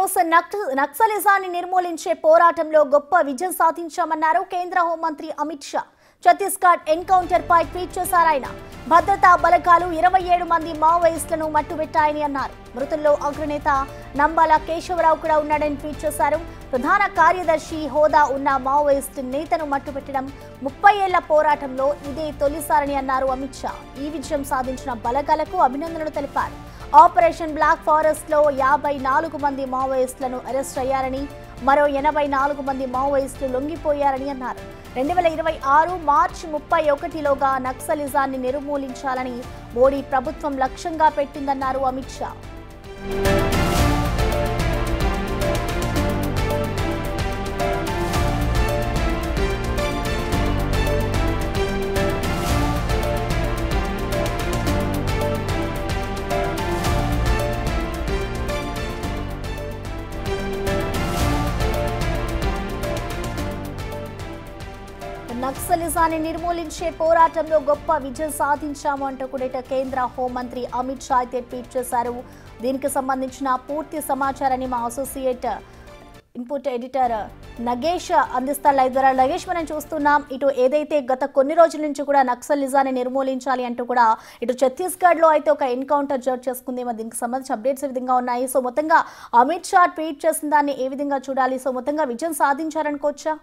News. నక్సలిజాన్ని నిర్మూలించే పోరాటంలో గొప్ప విజయం సాధించామన్నారు కేంద్ర హోంమంత్రి అమిత్ షా. ఛత్తీస్గఢ్ ఎన్కౌంటర్ పై ట్వీట్ చేశారు ఆయన. భద్రతా బలగాలు 27 మంది మావోయిస్టులను మట్టుబెట్టాయని అన్నారు. మృతుల్లో అగ్రనేత నంబాల కేశవరావు కూడా ఉన్నాడని ట్వీట్ చేశారు. ప్రధాన కార్యదర్శి హోదా ఉన్న మావోయిస్టు నేతను మట్టుబెట్టడం 30 ఏళ్ల పోరాటంలో ఇదే తొలిసారని అన్నారు అమిత్ షా. ఈ విజయం సాధించిన బలగాలకు అభినందనలు తెలిపారు. ఆపరేషన్ బ్లాక్ ఫారెస్ట్ లో 54 మంది మావోయిస్టులను అరెస్ట్ అయ్యారని, మరో 84 మంది మావోయిస్టులు లొంగిపోయారని అన్నారు. 2026 మార్చి 31లోగా నక్సలిజాన్ని నిర్మూలించాలని మోడీ ప్రభుత్వం లక్ష్యంగా పెట్టిందన్నారు అమిత్ షా. నక్సలిజాన్ని నిర్మూలించే పోరాటంలో గొప్ప విజయం సాధించాము అంటూ కూడా కేంద్ర హోంమంత్రి అమిత్ షా అయితే ట్వీట్ చేశారు. దీనికి సంబంధించిన పూర్తి సమాచారాన్ని మా అసోసియేట్ ఇన్పుట్ ఎడిటర్ నగేష్ అందిస్తారు లైవ్ ద్వారా. నగేష్, మనం చూస్తున్నాం ఇటు ఏదైతే గత కొన్ని రోజుల నుంచి కూడా నక్సలిజాన్ని నిర్మూలించాలి అంటూ కూడా ఇటు ఛత్తీస్గఢ్ లో అయితే ఒక ఎన్కౌంటర్ చోటు చేసుకుంది. దీనికి సంబంధించి అప్డేట్స్ ఏ విధంగా ఉన్నాయి? సో మొత్తంగా అమిత్ షా ట్వీట్ చేసిన దాన్ని ఏ విధంగా చూడాలి? సో మొత్తంగా విజయం సాధించారనుకోవచ్చా?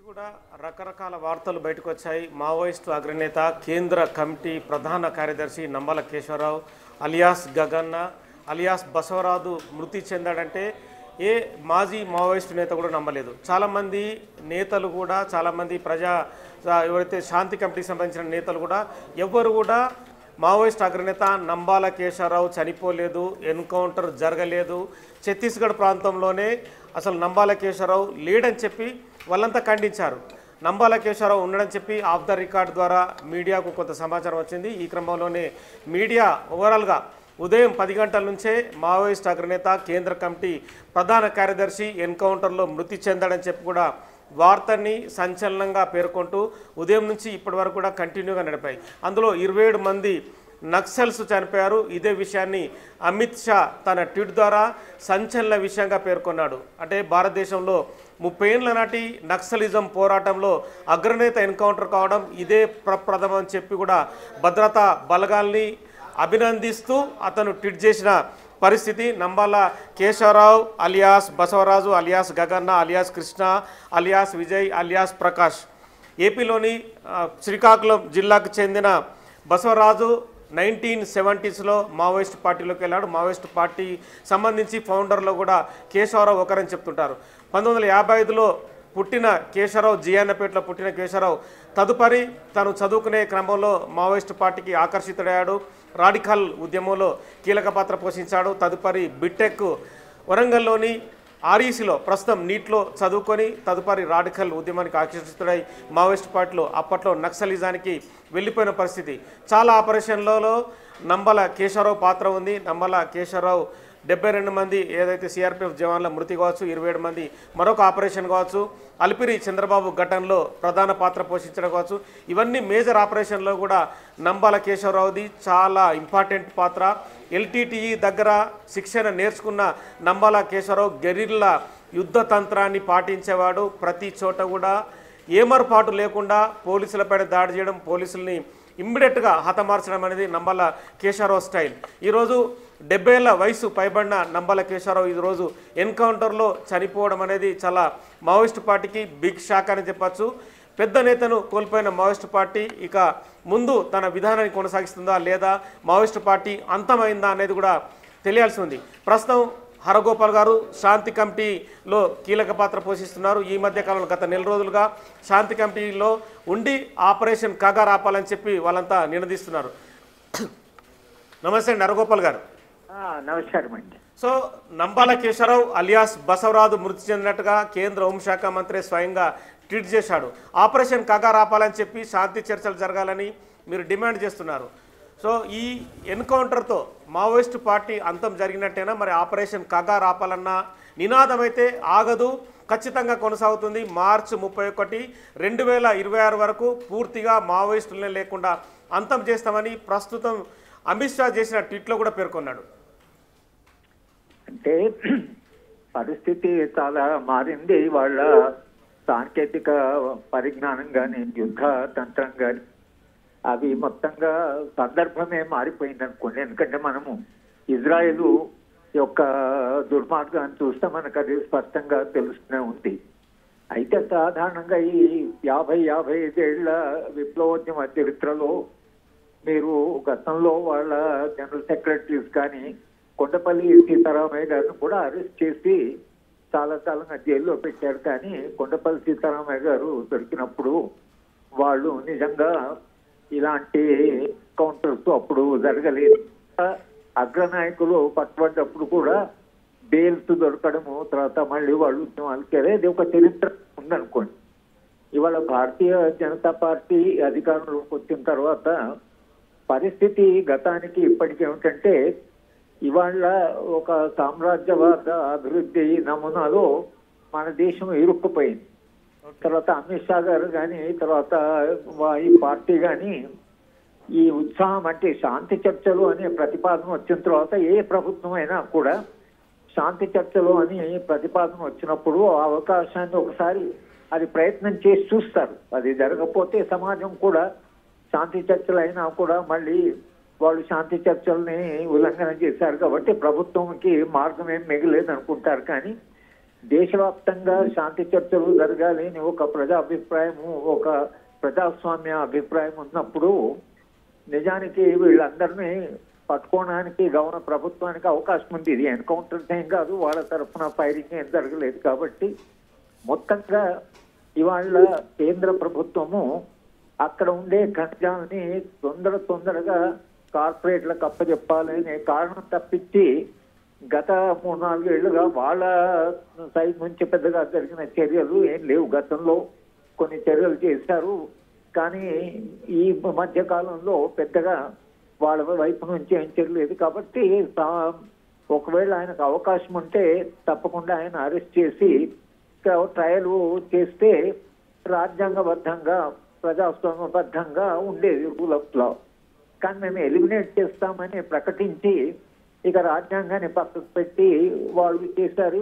కూడా రకరకాల వార్తలు బయటకు వచ్చాయి. మావోయిస్టు అగ్రనేత కేంద్ర కమిటీ ప్రధాన కార్యదర్శి నంబాల కేశవరావు అలియాస్ గగన్న అలియాస్ బసవరాజు మృతి చెందాడంటే ఏ మాజీ మావోయిస్టు నేత కూడా నమ్మలేదు. చాలామంది నేతలు కూడా, చాలామంది ఎవరైతే శాంతి కమిటీకి సంబంధించిన నేతలు కూడా ఎవ్వరు కూడా మావోయిస్ట్ అగ్రనేత నంబాల కేశవరావు చనిపోలేదు, ఎన్కౌంటర్ జరగలేదు, ఛత్తీస్గఢ్ ప్రాంతంలోనే అసలు నంబాల కేశవరావు లేడని చెప్పి వాళ్ళంతా ఖండించారు. నంబాల కేశవరావు ఉండడని చెప్పి ఆఫ్ ద రికార్డ్ ద్వారా మీడియాకు కొంత సమాచారం వచ్చింది. ఈ క్రమంలోనే మీడియా ఓవరాల్గా ఉదయం 10 గంటల నుంచే మావోయిస్ట్ అగ్రనేత కేంద్ర కమిటీ ప్రధాన కార్యదర్శి ఎన్కౌంటర్లో మృతి చెందాడని చెప్పి కూడా వార్తని సంచలనంగా పేర్కొంటూ ఉదయం నుంచి ఇప్పటి వరకు కూడా కంటిన్యూగా నడిపాయి. అందులో 27 మంది నక్సల్స్ చనిపోయారు. ఇదే విషయాన్ని అమిత్ షా తన ట్వీట్ ద్వారా సంచలన విషయంగా పేర్కొన్నాడు. అంటే భారతదేశంలో 30 ఏళ్ల నాటి నక్సలిజం పోరాటంలో అగ్రనేత ఎన్కౌంటర్ కావడం ఇదే ప్రప్రథమం అని చెప్పి కూడా భద్రతా బలగాల్ని అభినందిస్తూ అతను ట్వీట్ చేసిన పరిస్థితి. Nambala Keshava Rao alias Basavaraju alias Gaganna alias Krishna alias Vijay alias Prakash ఏపీలోని శ్రీకాకుళం జిల్లాకు చెందిన బసవరాజు 1970sలో మావోయిస్ట్ పార్టీలోకి వెళ్ళాడు. మావోయిస్ట్ పార్టీ సంబంధించి ఫౌండర్లో కూడా కేశవరావు ఒకరని చెప్తుంటారు. 1955లో పుట్టిన కేశవరావు, జియాన్నపేటలో పుట్టిన కేశవరావు తదుపరి తను చదువుకునే క్రమంలో మావోయిస్ట్ పార్టీకి ఆకర్షితుడయ్యాడు. రాడికల్ ఉద్యమంలో కీలక పాత్ర పోషించాడు. తదుపరి బిటెక్ వరంగల్లోని ఆర్ఈసీలో ప్రస్తుతం నీట్లో చదువుకొని తదుపరి రాడికల్ ఉద్యమానికి ఆకర్షితుడై మావోయిస్ట్ పార్టీలో అప్పట్లో నక్సలిజానికి వెళ్ళిపోయిన పరిస్థితి. చాలా ఆపరేషన్లలో నంబాల కేశవరావు పాత్ర ఉంది. నంబాల కేశవరావు 72 మంది ఏదైతే సిఆర్పిఎఫ్ జవాన్ల మృతి కావచ్చు, 27 మంది మరొక ఆపరేషన్ కావచ్చు, అలిపిరి చంద్రబాబు ఘటనలో ప్రధాన పాత్ర పోషించడం కావచ్చు, ఇవన్నీ మేజర్ ఆపరేషన్లో కూడా నంబాల కేశవరావుది చాలా ఇంపార్టెంట్ పాత్ర. ఎల్టీటీఈ దగ్గర శిక్షణ నేర్చుకున్న నంబాల కేశవరావు గెరిల్లా యుద్ధ తంత్రాన్ని పాటించేవాడు. ప్రతి చోట కూడా ఏమర్పాటు లేకుండా పోలీసులపై దాడి చేయడం, పోలీసుల్ని ఇమ్మీడియట్గా హతమార్చడం అనేది నంబాల కేశవరావు స్టైల్. ఈరోజు 70 ఏళ్ల వయసు పైబడిన నంబాల కేశవరావు ఈరోజు ఎన్కౌంటర్లో చనిపోవడం అనేది చాలా మావోయిస్టు పార్టీకి బిగ్ షాక్ అని చెప్పచ్చు. పెద్ద నేతను కోల్పోయిన మావోయిస్టు పార్టీ ఇక ముందు తన విధానాన్ని కొనసాగిస్తుందా లేదా, మావోయిస్టు పార్టీ అంతమైందా అనేది కూడా తెలియాల్సి ఉంది. ప్రస్తుతం హరగోపాల్ గారు శాంతి కమిటీలో కీలక పాత్ర పోషిస్తున్నారు. ఈ మధ్య కాలంలో గత నెల రోజులుగా శాంతి కమిటీలో ఉండి ఆపరేషన్ కాగార్ ఆపాలని చెప్పి వాళ్ళంతా నినదిస్తున్నారు. నమస్తే అండి హరగోపాల్ గారు. నమస్కారం అండి. సో నంబాల కేశవరావు అలియాస్ బసవరాజు మృతి చెందినట్టుగా కేంద్ర హోంశాఖ మంత్రి స్వయంగా ట్వీట్ చేశాడు. ఆపరేషన్ కాగార్ ఆపాలని చెప్పి శాంతి చర్చలు జరగాలని మీరు డిమాండ్ చేస్తున్నారు. సో ఈ ఎన్కౌంటర్తో మావోయిస్టు పార్టీ అంతం జరిగినట్టేనా? మరి ఆపరేషన్ కాగార్ ఆపాలన్న నినాదం అయితే ఆగదు, ఖచ్చితంగా కొనసాగుతుంది. మార్చి 31, 2026 వరకు పూర్తిగా మావోయిస్టులనే లేకుండా అంతం చేస్తామని ప్రస్తుతం అమిత్ షా చేసిన ట్వీట్లో కూడా పేర్కొన్నాడు. అంటే పరిస్థితి చాలా మారింది. వాళ్ళ సాంకేతిక పరిజ్ఞానం కానీ యుద్ధ తంత్రం కానీ అవి మొత్తంగా సందర్భమే మారిపోయింది అనుకోండి. ఎందుకంటే మనము ఇజ్రాయెల్ యొక్క దుర్మార్గాన్ని చూస్తే మనకు అది స్పష్టంగా తెలుస్తూనే ఉంది. అయితే సాధారణంగా ఈ 55 ఏళ్ల విప్లవోద్యమ చరిత్రలో మీరు గతంలో వాళ్ళ జనరల్ సెక్రటరీస్ కానీ కొండపల్లి సీతారామయ్య గారిని కూడా అరెస్ట్ చేసి చాలా కాలంగా జైల్లో పెట్టారు. కానీ కొండపల్లి సీతారామయ్య గారు దొరికినప్పుడు వాళ్ళు నిజంగా ఇలాంటి కౌంటర్స్ అప్పుడు జరగలేదు. అగ్రనాయకులు పట్టుబడ్డప్పుడు కూడా బెయిల్స్ దొరకడము, తర్వాత మళ్ళీ వాళ్ళు ఉద్యమాలకి అది ఒక చరిత్ర ఉందనుకోండి. ఇవాళ భారతీయ జనతా పార్టీ అధికారంలోకి వచ్చిన తర్వాత పరిస్థితి గతానికి ఇప్పటికి ఏమిటంటే, ఇవాళ ఒక సామ్రాజ్యవాద అభివృద్ధి నమూనాలో మన దేశం ఇరుక్కుపోయింది. తర్వాత అమిత్ షా గారు కానీ తర్వాత ఈ పార్టీ కానీ ఈ ఉత్సాహం అంటే శాంతి చర్చలు అనే ప్రతిపాదన వచ్చిన తర్వాత ఏ ప్రభుత్వం అయినా కూడా శాంతి చర్చలు అని ప్రతిపాదన వచ్చినప్పుడు ఆ అవకాశాన్ని ఒకసారి అది ప్రయత్నం చేసి చూస్తారు. అది జరగకపోతే సమాజం కూడా శాంతి చర్చలు అయినా కూడా మళ్ళీ వాళ్ళు శాంతి చర్చల్ని ఉల్లంఘన చేశారు కాబట్టి ప్రభుత్వంకి మార్గం ఏం మిగలేదు అనుకుంటారు. కానీ దేశవ్యాప్తంగా శాంతి చర్చలు జరగాలి అని ఒక ప్రజాభిప్రాయము, ఒక ప్రజాస్వామ్య అభిప్రాయం ఉన్నప్పుడు నిజానికి వీళ్ళందరినీ పట్టుకోవడానికి గవర్నర్ ప్రభుత్వానికి అవకాశం ఉంది. ఇది ఎన్కౌంటర్ ఏం కాదు, వాళ్ళ తరఫున ఫైరింగ్ ఏం జరగలేదు. కాబట్టి మొత్తంగా ఇవాళ కేంద్ర ప్రభుత్వము అక్కడ ఉండే ఖనిజాలని తొందరగా కార్పొరేట్లకు అప్పచెప్పాలనే కారణం తప్పించి గత 3-4 ఏళ్లుగా వాళ్ళ సైడ్ నుంచి పెద్దగా జరిగిన చర్యలు ఏం లేవు. గతంలో కొన్ని చర్యలు చేశారు కానీ ఈ మధ్య కాలంలో పెద్దగా వాళ్ళ వైపు నుంచి ఏం చేయలేదు. కాబట్టి ఒకవేళ ఆయనకు అవకాశం ఉంటే తప్పకుండా ఆయన అరెస్ట్ చేసి ట్రయల్ చేస్తే రాజ్యాంగబద్ధంగా ప్రజాస్వామ్యబద్ధంగా ఉండేది రూల్ ఆఫ్ లా. కానీ మేము ఎలిమినేట్ చేస్తామని ప్రకటించి ఇక రాజ్యాంగాన్ని పక్కకు పెట్టి వాళ్ళు చేశారు.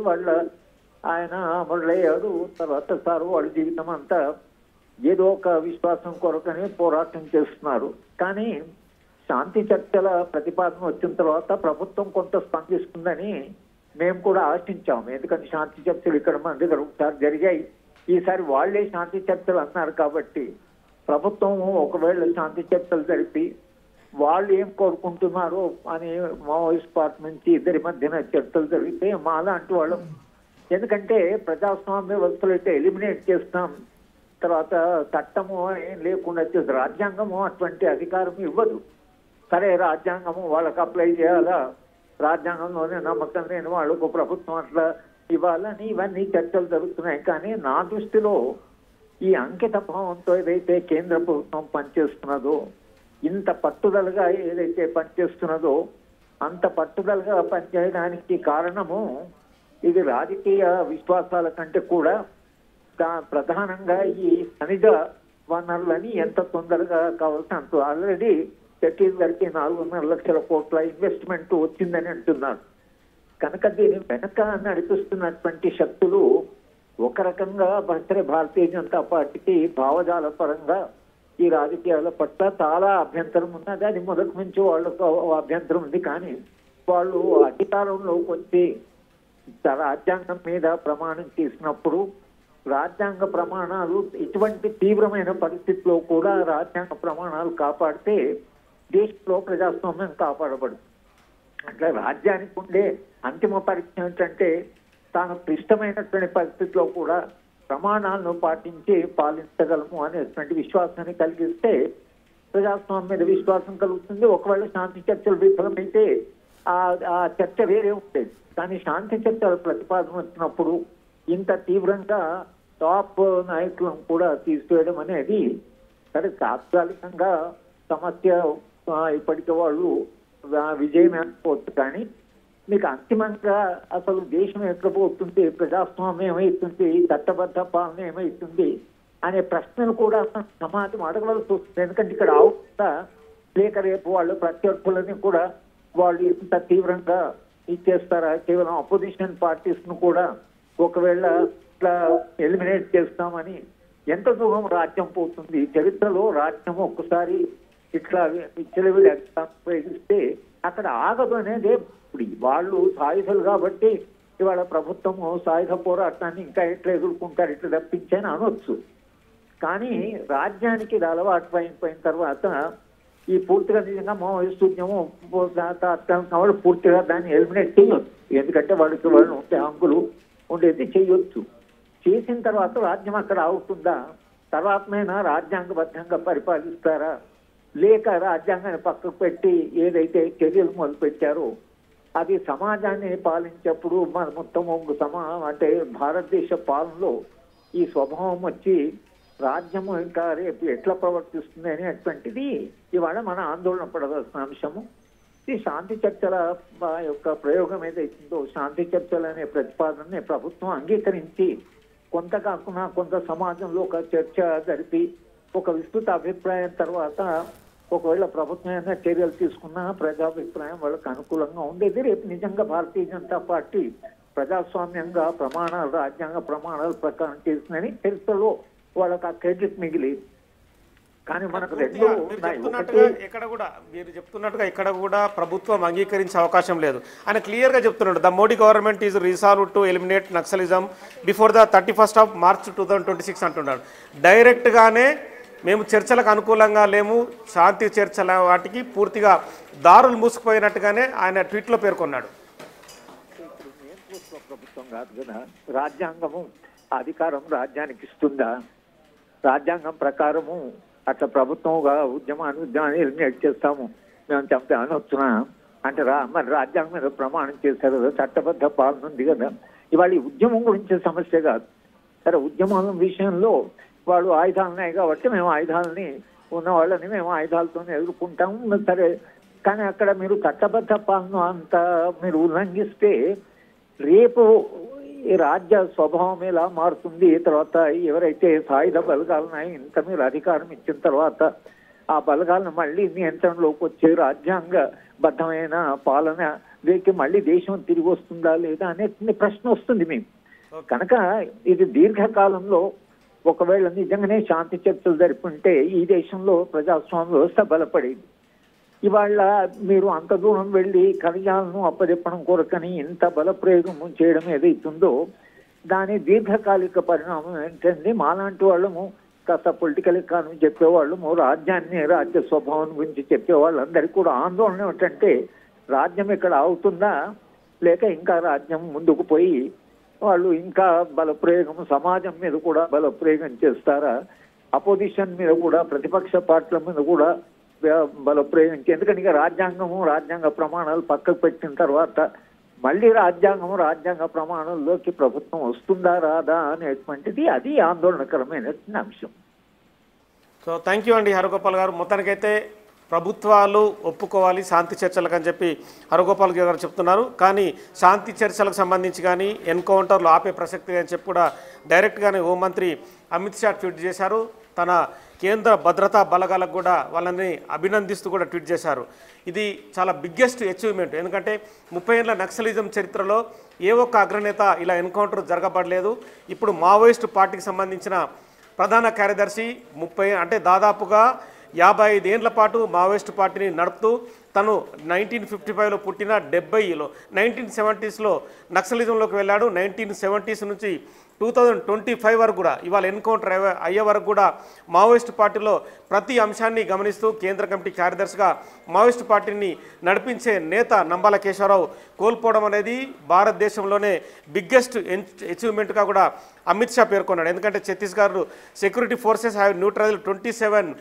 ఆయన అమరులయ్యాడు. తర్వాత సార్ వాళ్ళ జీవితం అంతా ఏదో ఒక విశ్వాసం కొరకని పోరాటం చేస్తున్నారు. కానీ శాంతి చర్చల ప్రతిపాదన వచ్చిన తర్వాత ప్రభుత్వం కొంత స్పందిస్తుందని మేము కూడా ఆశించాము. ఎందుకంటే శాంతి చర్చలు ఇక్కడ మన దగ్గర ఒకసారి జరిగాయి, ఈసారి వాళ్లే శాంతి చర్చలు అన్నారు. కాబట్టి ప్రభుత్వం ఒకవేళ శాంతి చర్చలు జరిపి వాళ్ళు ఏం కోరుకుంటున్నారో అని మావోయిస్ట్ పార్టీ నుంచి ఇద్దరి మధ్యన చర్చలు జరిగితే మాలాంటి వాళ్ళం, ఎందుకంటే ప్రజాస్వామ్య వ్యవస్థలు అయితే ఎలిమినేట్ చేస్తాం, తర్వాత చట్టము ఏం లేకుండా చేసి రాజ్యాంగము అటువంటి అధికారం ఇవ్వదు. సరే రాజ్యాంగము వాళ్ళకి అప్లై చేయాలా, రాజ్యాంగంలోనే నమ్మకం లేని వాళ్ళకు ప్రభుత్వం అట్లా ఇవ్వాలని ఇవన్నీ చర్చలు జరుగుతున్నాయి. కానీ నా దృష్టిలో ఈ అంకిత భావంతో ఏదైతే కేంద్ర ప్రభుత్వం పనిచేస్తున్నదో, ఇంత పట్టుదలగా ఏదైతే పనిచేస్తున్నదో అంత పట్టుదలగా పనిచేయడానికి కారణము ఇది రాజకీయ విశ్వాసాల కంటే కూడా ప్రధానంగా ఈ ఖనిజ వనరులని ఎంత తొందరగా కావాల్సి అంత ఆల్రెడీ ఛత్తీస్గఢ్కి 4.5 లక్షల కోట్ల ఇన్వెస్ట్మెంట్ వచ్చిందని అంటున్నారు. కనుక దీని వెనక నడిపిస్తున్నటువంటి శక్తులు ఒక రకంగా భారతీయ జనతా పార్టీకి భావజాల పరంగా ఈ రాజకీయాల పట్ల చాలా అభ్యంతరం ఉన్నది. అది మొదటి నుంచి వాళ్ళకు అభ్యంతరం ఉంది. కానీ వాళ్ళు అధికారంలోకి వచ్చి రాజ్యాంగం మీద ప్రమాణం చేసినప్పుడు రాజ్యాంగ ప్రమాణాలు ఇటువంటి తీవ్రమైన పరిస్థితుల్లో కూడా రాజ్యాంగ ప్రమాణాలు కాపాడితే దేశంలో ప్రజాస్వామ్యం కాపాడబడు. అంటే రాజ్యానికి ఉండే అంతిమ పరీక్ష ఏంటంటే తాను క్లిష్టమైనటువంటి పరిస్థితిలో కూడా ప్రమాణాలను పాటించి పాలించగలము అనేటువంటి విశ్వాసాన్ని కలిగిస్తే ప్రజాస్వామ్యం మీద విశ్వాసం కలుగుతుంది. ఒకవేళ శాంతి చర్చలు విఫలమైతే ఆ చర్చ వేరే ఉండేది. కానీ శాంతి చర్చల ప్రతిపాదన వచ్చినప్పుడు ఇంత తీవ్రంగా టాప్ నాయకులను కూడా తీసివేయడం అనేది సరే తాత్కాలికంగా సమస్య ఇప్పటికే వాళ్ళు విజయం అనుకోవచ్చు. కానీ మీకు అంతిమంగా అసలు దేశం ఎట్లా పోతుంది, ప్రజాస్వామ్యం ఏమవుతుంది, చట్టబద్ధ పాలన ఏమవుతుంది అనే ప్రశ్నలు కూడా సమాజం అడగవలసి వస్తుంది. ఎందుకంటే ఇక్కడ అవుతుందా లేక రేపు వాళ్ళు ప్రత్యర్థులని కూడా వాళ్ళు ఇంత తీవ్రంగా ఇచ్చేస్తారా? కేవలం అపోజిషన్ పార్టీస్ను కూడా ఒకవేళ ఇట్లా ఎలిమినేట్ చేస్తామని ఎంత దూరం రాజ్యం పోతుంది? చరిత్రలో రాజ్యం ఒక్కసారి ఇట్లా విచ్చలవిడి ప్రయోగిస్తే అక్కడ ఆగదు అనేది. ఇప్పుడు వాళ్ళు సాయుధులు కాబట్టి ఇవాళ ప్రభుత్వము సాయుధ పోరాటాన్ని ఇంకా ఎట్లా ఎదుర్కొంటారు, ఇట్లా తప్పించని అనొచ్చు. కానీ రాజ్యానికి ఇది అలవాటు అయిపోయిన తర్వాత ఈ పూర్తిగా నిజంగా మావోయిస్టు ఉద్యమం కాబట్టి పూర్తిగా దాన్ని ఎలిమినేట్ చేయొచ్చు. ఎందుకంటే వాళ్ళు ఉండే హంగులు ఉండేది చేయొచ్చు. చేసిన తర్వాత రాజ్యం అక్కడ అవుతుందా? తర్వాతనైనా రాజ్యాంగబద్ధంగా పరిపాలిస్తారా? లేక రాజ్యాంగాన్ని పక్కకు పెట్టి ఏదైతే చర్యలు మొదలు పెట్టారో అది సమాజాన్ని పాలించేప్పుడు మన మొత్తం అంటే భారతదేశ పాలనలో ఈ స్వభావం వచ్చి రాజ్యము ఇంకా రేపు ఎట్లా ప్రవర్తిస్తుంది అనేటువంటిది ఇవాళ మన ఆందోళన పడవలసిన అంశము. ఈ శాంతి చర్చల యొక్క ప్రయోగం ఏదైతుందో, శాంతి చర్చలు అనే ప్రతిపాదనని ప్రభుత్వం అంగీకరించి కొంత కాకుండా కొంత సమాజంలో ఒక చర్చ జరిపి ఒక విస్తృత అభిప్రాయం తర్వాత ఒకవేళ ప్రభుత్వం ఏమైనా చర్యలు తీసుకున్నా ప్రజాభిప్రాయం వాళ్ళకి అనుకూలంగా ఉండేది. రేపు నిజంగా భారతీయ జనతా పార్టీ ప్రజాస్వామ్యంగా ప్రమాణాలు, రాజ్యాంగ ప్రమాణాల ప్రకారం చేసిందని చరిత్రలో వాళ్ళకి ఆ క్రెడిట్ మిగిలి. కానీ మనకు రెండు మీరు చెప్తున్నట్టుగా ఇక్కడ కూడా ప్రభుత్వం అంగీకరించే అవకాశం లేదు. ఆయన క్లియర్గా చెప్తున్నాడు, the Modi government is resolve to eliminate naxalism before the 31st March 2026 అంటున్నాడు. డైరెక్ట్గానే మేము చర్చలకు అనుకూలంగా లేము, శాంతి చర్చల వాటికి పూర్తిగా దారులు మూసుకుపోయినట్టుగానే ఆయన ట్వీట్లో పేర్కొన్నాడు. ప్రభుత్వం కాదు కదా, రాజ్యాంగము అధికారం రాజ్యానికి ఇస్తుందా? రాజ్యాంగం ప్రకారము అట్లా ప్రభుత్వంగా ఉద్యమాన్ని ఎలిమినేట్ చేస్తాము మేము చెప్తే అనొచ్చునా? అంటే మరి రాజ్యాంగం మీద ప్రమాణం చేశారు కదా, చట్టబద్ధ పాలన ఉంది కదా. ఇవాళ ఈ ఉద్యమం గురించి సమస్య కాదు. సరే, ఉద్యమం విషయంలో వాళ్ళు ఆయుధాలు ఉన్నాయి కాబట్టి మేము ఆయుధాలని ఉన్న వాళ్ళని మేము ఆయుధాలతోనే ఎదుర్కొంటాము సరే. కానీ అక్కడ మీరు చట్టబద్ధ పాలన అంతా మీరు ఉల్లంఘిస్తే రేపు ఈ రాజ్య స్వభావం ఎలా మారుతుంది? తర్వాత ఎవరైతే సాయుధ బలగాలున్నాయి ఇంత మీరు అధికారం ఇచ్చిన తర్వాత ఆ బలగాలను మళ్ళీ నియంత్రణలోకి వచ్చే రాజ్యాంగబద్ధమైన పాలన వీరికి మళ్ళీ దేశం తిరిగి వస్తుందా లేదా అనే ప్రశ్న వస్తుంది మేము. కనుక ఇది దీర్ఘకాలంలో ఒకవేళ నిజంగానే శాంతి చర్చలు జరుపుకుంటే ఈ దేశంలో ప్రజాస్వామ్య వ్యవస్థ బలపడేది. ఇవాళ మీరు అంత దూరం వెళ్ళి ఖనిజాలను అప్పచెప్పడం కొరకని ఇంత బలప్రయోగం చేయడం ఏదైతుందో దాని దీర్ఘకాలిక పరిణామం ఏంటంటే మాలాంటి వాళ్ళము కాస్త పొలిటికల్ ఎకానమీ చెప్పేవాళ్ళము, రాజ్యాన్ని రాజ్య స్వభావం గురించి చెప్పేవాళ్ళందరికీ కూడా ఆందోళన ఏమిటంటే రాజ్యం ఇక్కడ అవుతుందా లేక ఇంకా రాజ్యం ముందుకు పోయి వాళ్ళు ఇంకా బలప్రయోగం సమాజం మీద కూడా బలప్రయోగం చేస్తారా? అపోజిషన్ మీద కూడా ప్రతిపక్ష పార్టీల మీద కూడా బలప్రయోగించి, ఎందుకంటే ఇక రాజ్యాంగ ప్రమాణాలు పక్కకు పెట్టిన తర్వాత మళ్ళీ రాజ్యాంగ ప్రమాణాల్లోకి ప్రభుత్వం వస్తుందా రాదా అనేటువంటిది అది ఆందోళనకరమైనటువంటి అంశం. సో థ్యాంక్ యూ అండి హరగోపాల్ గారు. మొత్తానికైతే ప్రభుత్వాలు ఒప్పుకోవాలి శాంతి చర్చలకు అని చెప్పి హరగోపాల్ గారు చెప్తున్నారు. కానీ శాంతి చర్చలకు సంబంధించి కానీ ఎన్కౌంటర్లు ఆపే ప్రసక్తి అని చెప్పి కూడా డైరెక్ట్గానే హోంమంత్రి అమిత్ షా ట్వీట్ చేశారు. తన కేంద్ర భద్రతా బలగాలకు కూడా వాళ్ళని అభినందిస్తూ కూడా ట్వీట్ చేశారు. ఇది చాలా బిగ్గెస్ట్ అచీవ్మెంట్. ఎందుకంటే 30 ఏళ్ల నక్సలిజం చరిత్రలో ఏ ఒక్క అగ్రనేత ఇలా ఎన్కౌంటర్ జరగబడలేదు. ఇప్పుడు మావోయిస్టు పార్టీకి సంబంధించిన ప్రధాన కార్యదర్శి అంటే దాదాపుగా 55 ఏళ్ల పాటు మావోయిస్టు పార్టీని నడుపుతూ తను 1955లో పుట్టిన 70లో 1970స్లో నక్సలిజంలోకి వెళ్ళాడు. 1970s నుంచి 2025 వరకు కూడా ఇవాళ ఎన్కౌంటర్ అయ్యే వరకు కూడా మావోయిస్టు పార్టీలో ప్రతి అంశాన్ని గమనిస్తూ కేంద్ర కమిటీ కార్యదర్శిగా మావోయిస్టు పార్టీని నడిపించే నేత నంబాల కేశవరావు కోల్పోవడం అనేది భారతదేశంలోనే బిగ్గెస్ట్ అచీవ్మెంట్గా కూడా అమిత్ షా పేర్కొన్నాడు. ఎందుకంటే Chhattisgarh security forces have neutral 27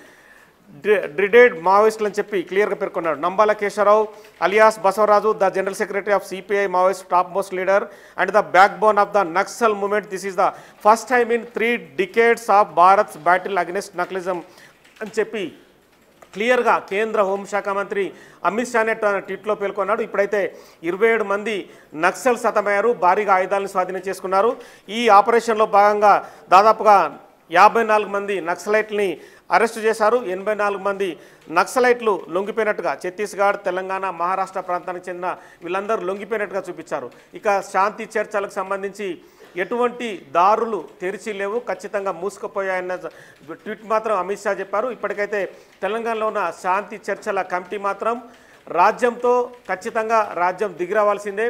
డ్రిడెడ్ మావోయిస్టులు అని చెప్పి క్లియర్గా పేర్కొన్నాడు. Nambala Keshava Rao alias Basavaraju, the general secretary of CPI Maoist top most leader and the back bone of the Naxal movement. This is the first time in 3 decades of Bharats battle against naxalism అని చెప్పి క్లియర్గా కేంద్ర హోంశాఖ మంత్రి అమిత్ షా ట్వీట్లో పేర్కొన్నాడు. ఇప్పుడైతే 27 మంది నక్సల్ సతమయ్యారు, భారీగా ఆయుధాలను స్వాధీనం చేసుకున్నారు. ఈ ఆపరేషన్లో భాగంగా దాదాపుగా 54 మంది నక్సలైట్ని అరెస్టు చేశారు. 84 మంది నక్సలైట్లు లొంగిపోయినట్టుగా ఛత్తీస్గఢ్, తెలంగాణ, మహారాష్ట్ర ప్రాంతానికి చెందిన వీళ్ళందరూ లొంగిపోయినట్టుగా చూపించారు. ఇక శాంతి చర్చలకు సంబంధించి ఎటువంటి దారులు తెరిచి లేవు, ఖచ్చితంగా మూసుకుపోయాయన్న ట్వీట్ మాత్రం అమిత్ షా చెప్పారు. ఇప్పటికైతే తెలంగాణలో ఉన్న శాంతి చర్చల కమిటీ మాత్రం రాజ్యంతో ఖచ్చితంగా రాజ్యం దిగిరావాల్సిందే,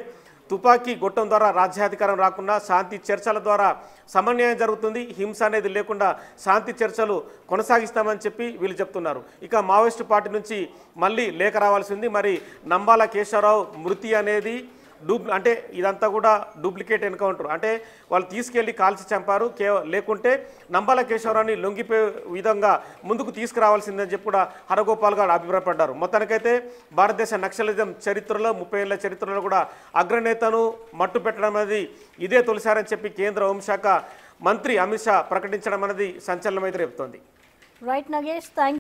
తుపాకీ గొట్టం ద్వారా రాజ్యాధికారం రాకుండా శాంతి చర్చల ద్వారా సమన్వయం జరుగుతుంది, హింస అనేది లేకుండా శాంతి చర్చలు కొనసాగిస్తామని చెప్పి వీళ్ళు చెప్తున్నారు. ఇక మావోయిస్టు పార్టీ నుంచి మళ్ళీ లేఖ రావాల్సింది. మరి నంబాల కేశవరావు మృతి అనేది అంటే ఇదంతా కూడా డూప్లికేట్ ఎన్కౌంటర్, అంటే వాళ్ళు తీసుకెళ్లి కాల్చి చంపారు, లేకుంటే నంబాల కేశవరావుని లొంగిపోయే విధంగా ముందుకు తీసుకురావాల్సిందని చెప్పి కూడా హరగోపాల్ గారు అభిప్రాయపడ్డారు. మొత్తానికైతే భారతదేశ నక్సలిజం చరిత్రలో 30 ఏళ్ల చరిత్రలో కూడా అగ్రనేతను మట్టు పెట్టడం అనేది ఇదే తొలిసారని చెప్పి కేంద్ర హోంశాఖ మంత్రి అమిత్ షా ప్రకటించడం అనేది సంచలనమైతే రేపుతోంది. Right Nagesh, thank